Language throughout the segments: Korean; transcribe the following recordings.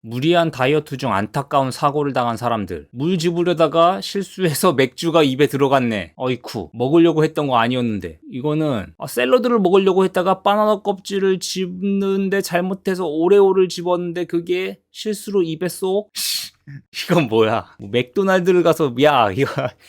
무리한 다이어트 중 안타까운 사고를 당한 사람들. 물 집으려다가 실수해서 맥주가 입에 들어갔네. 어이쿠, 먹으려고 했던 거 아니었는데. 이거는 샐러드를 먹으려고 했다가 바나나 껍질을 집는데 잘못해서 오레오를 집었는데 그게 실수로 입에 쏙. 이건 뭐야? 맥도날드를 가서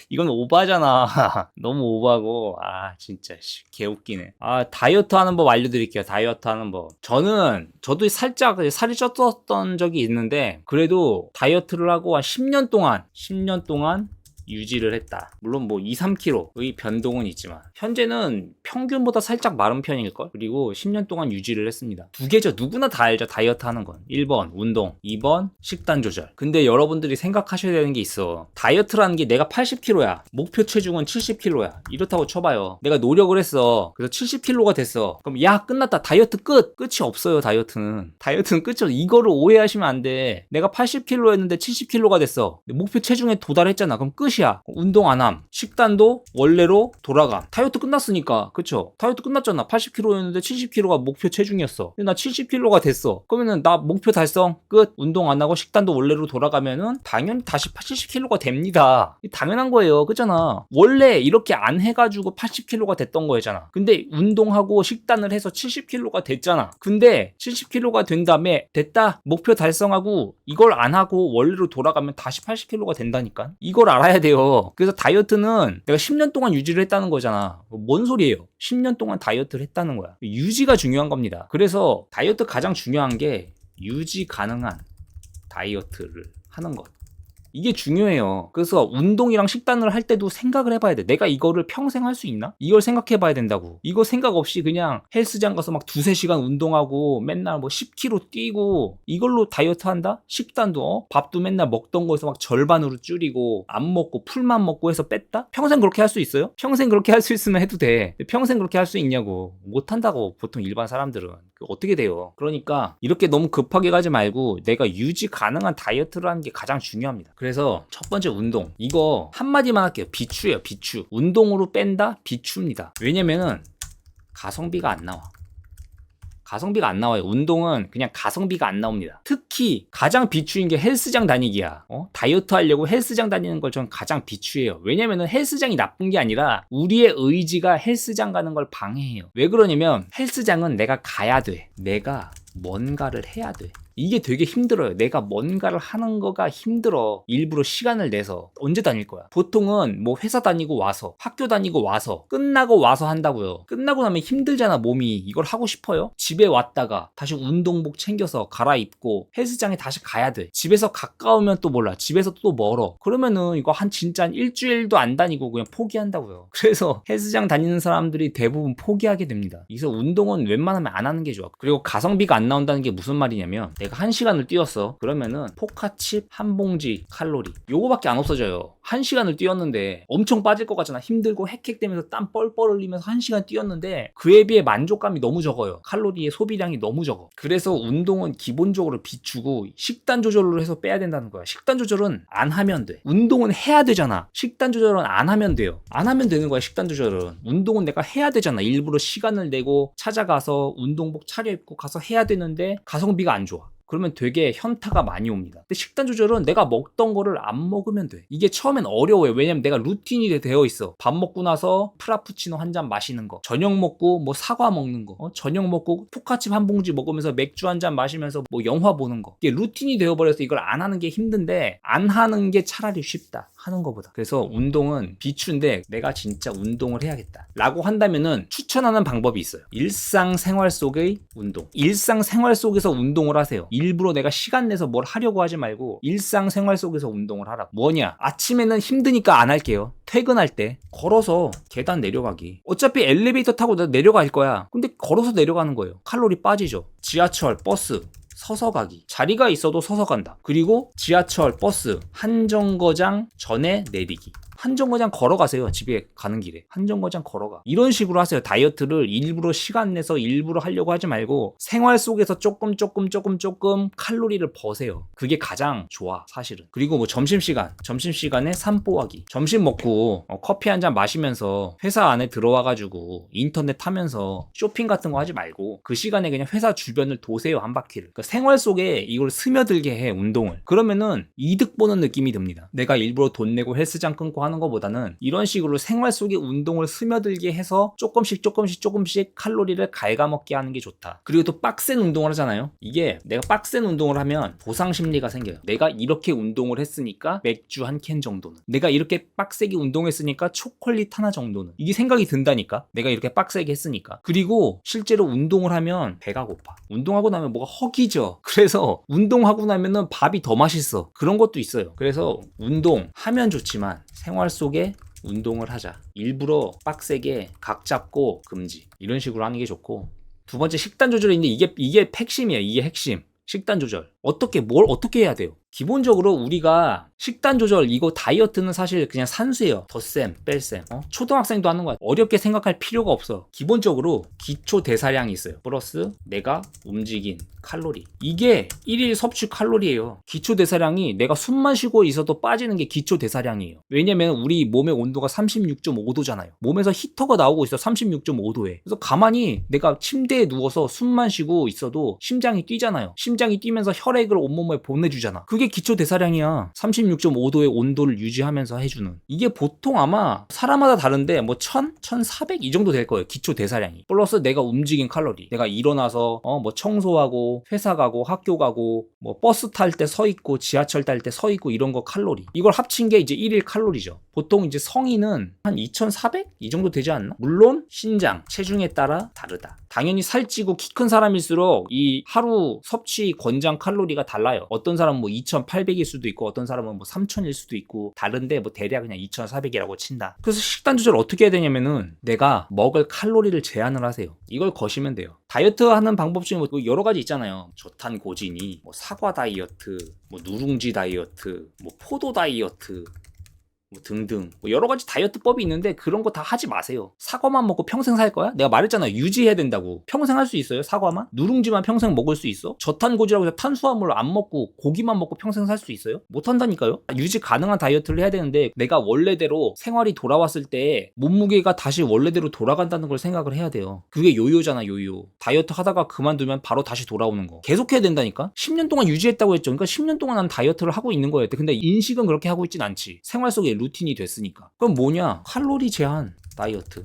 이건 오바잖아. 너무 오바고 진짜 개웃기네. 다이어트 하는 법 알려드릴게요. 다이어트 하는 법. 저도 살짝 살이 쪘었던 적이 있는데 그래도 다이어트를 하고 한 10년 동안 유지를 했다. 물론 뭐 2, 3kg의 변동은 있지만 현재는 평균보다 살짝 마른 편일걸? 그리고 10년 동안 유지를 했습니다. 두 개죠. 누구나 다 알죠. 다이어트 하는 건. 1번 운동, 2번 식단 조절. 근데 여러분들이 생각하셔야 되는 게 있어. 다이어트라는 게 내가 80kg야. 목표 체중은 70kg야. 이렇다고 쳐봐요. 내가 노력을 했어. 그래서 70kg가 됐어. 그럼 끝났다. 다이어트 끝! 끝이 없어요. 다이어트는 끝이 없어. 이거를 오해하시면 안 돼. 내가 80kg였는데 70kg가 됐어. 목표 체중에 도달했잖아. 그럼 끝이야. 운동 안 함. 식단도 원래로 돌아감. 다이어트 끝났으니까. 그쵸? 다이어트 끝났잖아. 80kg였는데 70kg가 목표 체중이었어. 근데 나 70kg가 됐어. 그러면은 나 목표 달성 끝. 운동 안 하고 식단도 원래로 돌아가면은 당연히 다시 70kg가 됩니다. 당연한 거예요. 그잖아. 원래 이렇게 안 해가지고 80kg가 됐던 거였잖아. 근데 운동하고 식단을 해서 70kg가 됐잖아. 근데 70kg가 된 다음에 됐다. 목표 달성하고 이걸 안 하고 원래로 돌아가면 다시 80kg가 된다니까. 이걸 알아야 돼요. 그래서 다이어트는 내가 10년 동안 유지를 했다는 거잖아. 뭔 소리예요? 10년 동안 다이어트를 했다는 거야. 유지가 중요한 겁니다. 그래서 다이어트 가장 중요한 게 유지 가능한 다이어트를 하는 것. 이게 중요해요. 그래서 운동이랑 식단을 할 때도 생각을 해봐야 돼. 내가 이거를 평생 할 수 있나? 이걸 생각해봐야 된다고. 이거 생각 없이 그냥 헬스장 가서 막 2-3시간 운동하고 맨날 뭐 10kg 뛰고 이걸로 다이어트 한다? 식단도 밥도 맨날 먹던 거에서 막 절반으로 줄이고 안 먹고 풀만 먹고 해서 뺐다? 평생 그렇게 할 수 있어요? 평생 그렇게 할 수 있으면 해도 돼. 평생 그렇게 할 수 있냐고. 못 한다고 보통 일반 사람들은. 어떻게 돼요? 그러니까 이렇게 너무 급하게 가지 말고 내가 유지 가능한 다이어트를 하는 게 가장 중요합니다. 그래서 첫 번째 운동. 이거 한마디만 할게요. 비추예요. 비추. 운동으로 뺀다? 비추입니다. 왜냐면은 가성비가 안 나와. 가성비가 안 나와요. 운동은 그냥 가성비가 안 나옵니다. 특히 가장 비추인 게 헬스장 다니기야. 다이어트 하려고 헬스장 다니는 걸 저는 가장 비추해요. 왜냐면은 헬스장이 나쁜 게 아니라 우리의 의지가 헬스장 가는 걸 방해해요. 왜 그러냐면 헬스장은 내가 가야 돼. 내가 뭔가를 해야 돼. 이게 되게 힘들어요. 내가 뭔가를 하는 거가 힘들어. 일부러 시간을 내서. 언제 다닐 거야? 보통은 뭐 회사 다니고 와서, 학교 다니고 와서, 끝나고 와서 한다고요. 끝나고 나면 힘들잖아, 몸이. 이걸 하고 싶어요? 집에 왔다가 다시 운동복 챙겨서 갈아입고 헬스장에 다시 가야 돼. 집에서 가까우면 또 몰라. 집에서 또 멀어. 그러면은 이거 진짜 한 일주일도 안 다니고 그냥 포기한다고요. 그래서 헬스장 다니는 사람들이 대부분 포기하게 됩니다. 그래서 운동은 웬만하면 안 하는 게 좋아. 그리고 가성비가 안 나온다는 게 무슨 말이냐면 내가 1시간을 뛰었어. 그러면은 포카칩 한 봉지 칼로리 요거밖에 안 없어져요. 1시간을 뛰었는데 엄청 빠질 것 같잖아. 힘들고 헥헥대면서 땀 뻘뻘 흘리면서 1시간 뛰었는데 그에 비해 만족감이 너무 적어요. 칼로리의 소비량이 너무 적어. 그래서 운동은 기본적으로 비추고 식단 조절로 해서 빼야 된다는 거야. 식단 조절은 안 하면 돼. 운동은 해야 되잖아. 식단 조절은 안 하면 돼요. 안 하면 되는 거야. 식단 조절은. 운동은 내가 해야 되잖아. 일부러 시간을 내고 찾아가서 운동복 차려입고 가서 해야 되는데 가성비가 안 좋아. 그러면 되게 현타가 많이 옵니다. 근데 식단 조절은 내가 먹던 거를 안 먹으면 돼. 이게 처음엔 어려워요. 왜냐면 내가 루틴이 되어 있어. 밥 먹고 나서 프라푸치노 한 잔 마시는 거. 저녁 먹고 뭐 사과 먹는 거. 저녁 먹고 포카칩 한 봉지 먹으면서 맥주 한 잔 마시면서 뭐 영화 보는 거. 이게 루틴이 되어버려서 이걸 안 하는 게 힘든데 안 하는 게 차라리 쉽다. 하는 거보다. 그래서 운동은 비추인데 내가 진짜 운동을 해야겠다. 라고 한다면은 추천하는 방법이 있어요. 일상생활 속의 운동. 일상생활 속에서 운동을 하세요. 일부러 내가 시간 내서 뭘 하려고 하지 말고 일상생활 속에서 운동을 하라고. 뭐냐? 아침에는 힘드니까 안 할게요. 퇴근할 때 걸어서 계단 내려가기. 어차피 엘리베이터 타고 내려갈 거야. 근데 걸어서 내려가는 거예요. 칼로리 빠지죠. 지하철, 버스 서서 가기. 자리가 있어도 서서 간다. 그리고 지하철, 버스 한 정거장 전에 내리기. 한 정거장 걸어가세요. 집에 가는 길에 한 정거장 걸어가. 이런 식으로 하세요. 다이어트를 일부러 시간 내서 일부러 하려고 하지 말고 생활 속에서 조금 칼로리를 버세요. 그게 가장 좋아 사실은. 그리고 뭐 점심시간에 산보하기. 점심 먹고 커피 한 잔 마시면서 회사 안에 들어와가지고 인터넷 하면서 쇼핑 같은 거 하지 말고 그 시간에 그냥 회사 주변을 도세요. 한 바퀴를. 그러니까 생활 속에 이걸 스며들게 해 운동을. 그러면은 이득 보는 느낌이 듭니다. 내가 일부러 돈 내고 헬스장 끊고 하는 것보다는 이런 식으로 생활 속에 운동을 스며들게 해서 조금씩 칼로리를 갉아먹게 하는 게 좋다. 그리고 또 빡센 운동을 하잖아요. 이게 내가 빡센 운동을 하면 보상 심리가 생겨요. 내가 이렇게 운동을 했으니까 맥주 한 캔 정도는, 내가 이렇게 빡세게 운동했으니까 초콜릿 하나 정도는, 이게 생각이 든다니까. 내가 이렇게 빡세게 했으니까. 그리고 실제로 운동을 하면 배가 고파. 운동하고 나면 뭐가 허기져. 그래서 운동하고 나면은 밥이 더 맛있어. 그런 것도 있어요. 그래서 운동하면 좋지만 생활 속에 운동을 하자. 일부러 빡세게 각 잡고 금지. 이런 식으로 하는 게 좋고. 두 번째 식단 조절인데 이게 핵심이에요. 이게 핵심. 식단 조절. 뭘 어떻게 해야 돼요? 기본적으로 우리가 식단 조절, 이거 다이어트는 사실 그냥 산수예요. 덧셈, 뺄셈. 초등학생도 하는 거야. 어렵게 생각할 필요가 없어. 기본적으로 기초 대사량이 있어요. 플러스 내가 움직인 칼로리. 이게 1일 섭취 칼로리예요. 기초 대사량이 내가 숨만 쉬고 있어도 빠지는 게 기초 대사량이에요. 왜냐면 우리 몸의 온도가 36.5도잖아요. 몸에서 히터가 나오고 있어. 36.5도에. 그래서 가만히 내가 침대에 누워서 숨만 쉬고 있어도 심장이 뛰잖아요. 심장이 뛰면서 혈액을 온몸에 보내주잖아. 그게 기초 대사량이야. 36.5도의 온도를 유지하면서 해주는. 이게 보통 아마 사람마다 다른데 뭐 1000, 1400 이 정도 될 거예요. 기초 대사량이. 플러스 내가 움직인 칼로리. 내가 일어나서 뭐 청소하고 회사 가고 학교 가고 뭐 버스 탈 때 서 있고 지하철 탈 때 서 있고 이런 거 칼로리. 이걸 합친 게 이제 1일 칼로리죠. 보통 이제 성인은 한 2400? 이 정도 되지 않나? 물론 신장, 체중에 따라 다르다. 당연히 살찌고 키 큰 사람일수록 이 하루 섭취 권장 칼로리가 달라요. 어떤 사람은 뭐 2800일 수도 있고 어떤 사람은 뭐 3000일 수도 있고 다른데 뭐 대략 그냥 2400이라고 친다. 그래서 식단 조절 어떻게 해야 되냐면은 내가 먹을 칼로리를 제한을 하세요. 이걸 거시면 돼요. 다이어트 하는 방법 중에 뭐 여러 가지 있잖아요. 저탄고지니, 뭐 사과 다이어트, 뭐 누룽지 다이어트, 뭐 포도 다이어트, 뭐 등등 뭐 여러 가지 다이어트법이 있는데 그런 거 다 하지 마세요. 사과만 먹고 평생 살 거야? 내가 말했잖아. 유지해야 된다고. 평생 할 수 있어요? 사과만? 누룽지만 평생 먹을 수 있어? 저탄고지라고 해서 탄수화물을 안 먹고 고기만 먹고 평생 살 수 있어요? 못 한다니까요? 유지 가능한 다이어트를 해야 되는데 내가 원래대로 생활이 돌아왔을 때 몸무게가 다시 원래대로 돌아간다는 걸 생각을 해야 돼요. 그게 요요잖아. 요요. 다이어트 하다가 그만두면 바로 다시 돌아오는 거. 계속 해야 된다니까? 10년 동안 유지했다고 했죠. 그러니까 10년 동안 난 다이어트를 하고 있는 거였대. 근데 인식은 그렇게 하고 있진 않지. 생활 속에 루틴이 됐으니까. 그럼 뭐냐? 칼로리 제한 다이어트.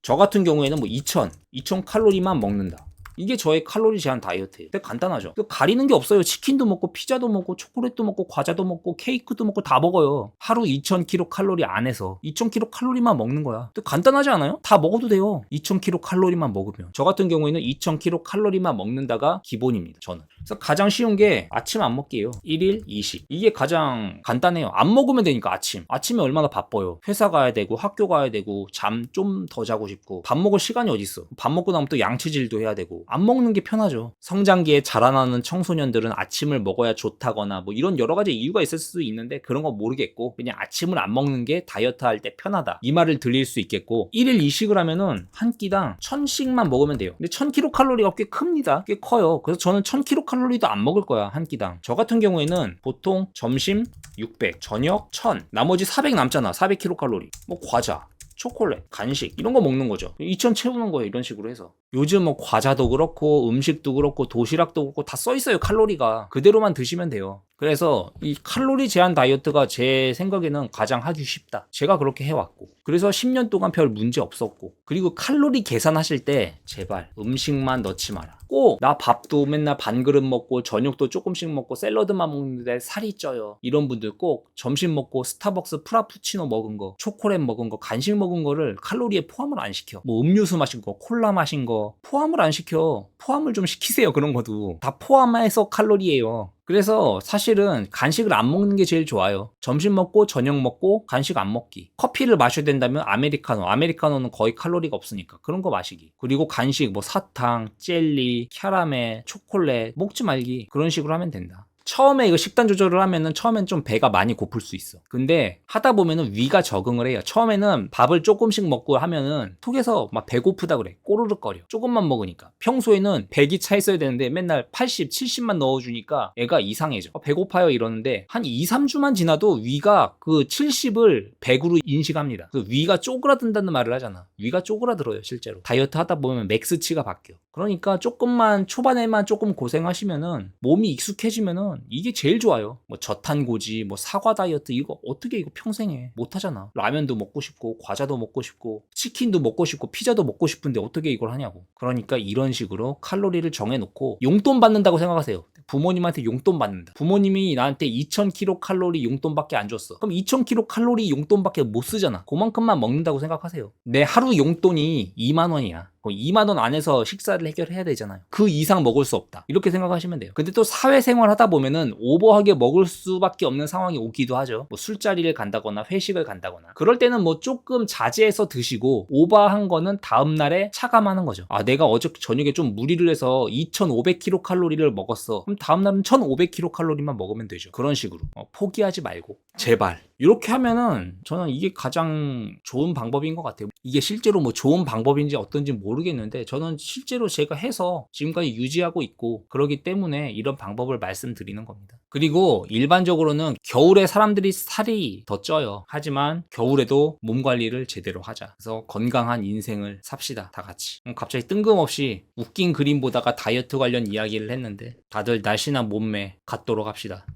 저 같은 경우에는 뭐 2000 칼로리만 먹는다. 이게 저의 칼로리 제한 다이어트예요. 되게 간단하죠. 가리는 게 없어요. 치킨도 먹고 피자도 먹고 초콜릿도 먹고 과자도 먹고 케이크도 먹고 다 먹어요. 하루 2000kcal 안에서 2000kcal만 먹는 거야. 되게 간단하지 않아요? 다 먹어도 돼요. 2000kcal만 먹으면. 저 같은 경우에는 2000kcal만 먹는다가 기본입니다. 저는. 그래서 가장 쉬운 게 아침 안 먹기예요. 1일 2식. 이게 가장 간단해요. 안 먹으면 되니까 아침에 얼마나 바빠요. 회사 가야 되고 학교 가야 되고 잠 좀 더 자고 싶고 밥 먹을 시간이 어딨어. 밥 먹고 나면 또 양치질도 해야 되고 안 먹는 게 편하죠. 성장기에 자라나는 청소년들은 아침을 먹어야 좋다거나 뭐 이런 여러 가지 이유가 있을 수도 있는데 그런 거 모르겠고 그냥 아침을 안 먹는 게 다이어트 할 때 편하다. 이 말을 들릴 수 있겠고 1일 2식을 하면은 한 끼당 1000씩만 먹으면 돼요. 근데 1000kcal가 꽤 큽니다. 꽤 커요. 그래서 저는 1000kcal도 안 먹을 거야. 한 끼당. 저 같은 경우에는 보통 점심 600, 저녁 1000, 나머지 400 남잖아. 400kcal. 뭐 과자, 초콜릿, 간식 이런 거 먹는 거죠. 2000 채우는 거예요. 이런 식으로 해서. 요즘 뭐 과자도 그렇고 음식도 그렇고 도시락도 그렇고 다 써 있어요. 칼로리가. 그대로만 드시면 돼요. 그래서 이 칼로리 제한 다이어트가 제 생각에는 가장 하기 쉽다. 제가 그렇게 해왔고. 그래서 10년 동안 별 문제 없었고. 그리고 칼로리 계산하실 때 제발 음식만 넣지 마라. 꼭 나 밥도 맨날 반 그릇 먹고 저녁도 조금씩 먹고 샐러드만 먹는데 살이 쪄요. 이런 분들 꼭 점심 먹고 스타벅스 프라푸치노 먹은 거, 초콜릿 먹은 거, 간식 먹은 거를 칼로리에 포함을 안 시켜. 뭐 음료수 마신 거, 콜라 마신 거 포함을 안 시켜. 포함을 좀 시키세요. 그런 것도. 다 포함해서 칼로리예요. 그래서 사실은 간식을 안 먹는 게 제일 좋아요. 점심 먹고 저녁 먹고 간식 안 먹기. 커피를 마셔야 된다면 아메리카노. 아메리카노는 거의 칼로리가 없으니까 그런 거 마시기. 그리고 간식 뭐 사탕, 젤리, 캐러멜, 초콜릿 먹지 말기. 그런 식으로 하면 된다. 처음에 이거 식단 조절을 하면은 처음엔 좀 배가 많이 고플 수 있어. 근데 하다 보면은 위가 적응을 해요. 처음에는 밥을 조금씩 먹고 하면은 속에서 막 배고프다 그래. 꼬르륵거려. 조금만 먹으니까. 평소에는 100이 차 있어야 되는데 맨날 80, 70만 넣어주니까 애가 이상해져. 배고파요 이러는데 한 2, 3주만 지나도 위가 그 70을 100으로 인식합니다. 그 위가 쪼그라든다는 말을 하잖아. 위가 쪼그라들어요 실제로. 다이어트 하다 보면 맥스치가 바뀌어. 그러니까 조금만 초반에만 조금 고생하시면은 몸이 익숙해지면은 이게 제일 좋아요. 뭐 저탄고지, 뭐 사과 다이어트 이거 어떻게 이거 평생 해? 못 하잖아. 라면도 먹고 싶고 과자도 먹고 싶고 치킨도 먹고 싶고 피자도 먹고 싶은데 어떻게 이걸 하냐고. 그러니까 이런 식으로 칼로리를 정해놓고 용돈 받는다고 생각하세요. 부모님한테 용돈 받는다. 부모님이 나한테 2000kcal 용돈밖에 안 줬어. 그럼 2000kcal 용돈밖에 못 쓰잖아. 그만큼만 먹는다고 생각하세요. 내 하루 용돈이 2만 원이야. 2만 원 안에서 식사를 해결해야 되잖아요. 그 이상 먹을 수 없다. 이렇게 생각하시면 돼요. 근데 또 사회생활 하다 보면은 오버하게 먹을 수밖에 없는 상황이 오기도 하죠. 뭐 술자리를 간다거나 회식을 간다거나. 그럴 때는 뭐 조금 자제해서 드시고 오버한 거는 다음날에 차감하는 거죠. 아, 내가 어제 저녁에 좀 무리를 해서 2500kcal를 먹었어. 그럼 다음날은 1500kcal만 먹으면 되죠. 그런 식으로. 포기하지 말고. 제발. 이렇게 하면은 저는 이게 가장 좋은 방법인 것 같아요. 이게 실제로 뭐 좋은 방법인지 어떤지 모르겠는데 저는 실제로 제가 해서 지금까지 유지하고 있고 그러기 때문에 이런 방법을 말씀드리는 겁니다. 그리고 일반적으로는 겨울에 사람들이 살이 더 쪄요. 하지만 겨울에도 몸 관리를 제대로 하자. 그래서 건강한 인생을 삽시다. 다 같이. 갑자기 뜬금없이 웃긴 그림 보다가 다이어트 관련 이야기를 했는데 다들 날씬한 몸매 갖도록 합시다.